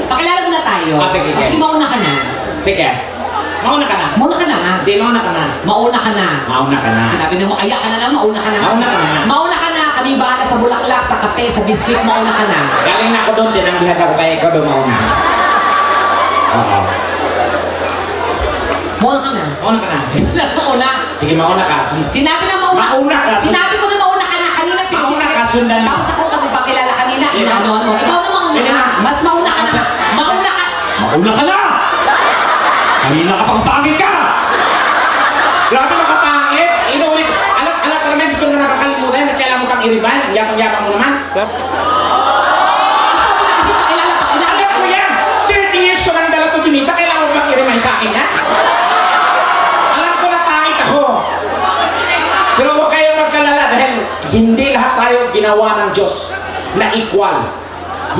Pakilala mo na tayo. Sige. Sige, mauna ka na. Sige. Mauna ka na. Mauna ka na nga. Hindi, mauna ka na. Mauna ka na. Mauna ka na. Sinabi na mo, aya ka na lang, mauna ka na. Mauna ka na. Mauna ka na. Kami bahala sa bulaklak, sa kape, sa biscuit, mauna ka na. Galing na ako doon, tinanggihan ako kaya ikaw doon mauna. Oo. Mauna ka na. Mauna ka na. Mauna. Sige, mauna ka. Sinabi na mauna. Mauna ka. Sinabi ko na mauna ka na. Kanina Mauna ka, sundan mo. Tapos ako ka nagpakilala kanina. Yun na. Inanon mo. Ikaw na mauna ka. Mas mauna ka na. Mauna ka. Mauna ka na! Kanina ka pang pangit ka! Grabe makapangit! Inuulit. Alam ka naman, hindi ko na nakakalimutan. Kailangan mo kang iriban. Ang yapang-yapang mo naman. Sabi na kasi pakilala. Alam ko yan! 30 years ko nang dala to Junita. Kailangan mo bang iriban sa akin, ha? Alam ko na pangit ako. Pero huwag kayong magkalala dahil hindi lahat tayo ginawa ng Diyos na equal.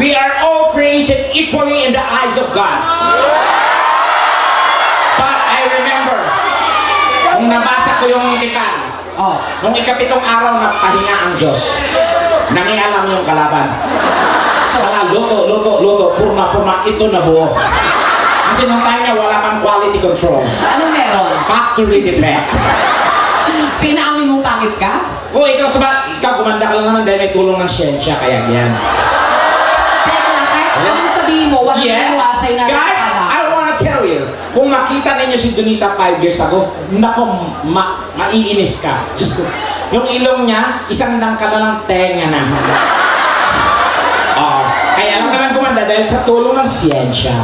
We are all created equally in the eyes of God. But I remember, kung nabasa ko yung tipan, nung ikapitong araw nagpahinga ang Diyos, nangialam yung kalaban. So, luto, purma, ito na buo. Kasi nung time niya, wala pang quality control. Anong meron? Factory defect. Sinaamin mong pangit ka? O, ikaw gumanda ka lang naman dahil may tulong ng siyensya, kaya yan. Teka lang, kahit anong sabihin mo, wala Yeah. iwasay na Guys, nakakala. I wanna tell you, kung makita ninyo si Donita 5 years ago, nako, maiinis ka. Diyos ko. Yung ilong niya, isang dangka na lang tenga na. Oo. Kaya lang naman gumanda dahil sa tulong ng siyensya.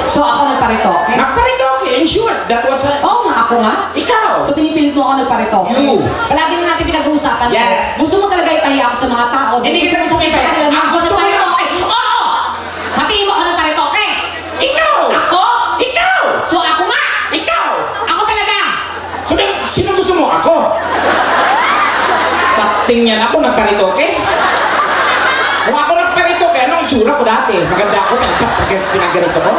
So ako nagparitoke? Nagparitoke, in short, that was a... Oo nga, ako nga. Ikaw! So pinipilit mo ako nagparitoke? You. Palagi na natin pinag-uusapan. Yes. Gusto mo talaga ipahiya ako sa mga tao? Hindi kita gusto sa ipahiya. kanila Ang ako gusto ko nagparitoke? Oo! Hatiin mo ako nagparitoke? Ikaw! Ako? Ikaw! So ako nga? Ikaw! Ako talaga! Sino gusto mo? Ako? Takting yan ako, nagparitoke? Kung ako nagparitoke, anong tsura ko dati? Maganda ako, pinagganito ko?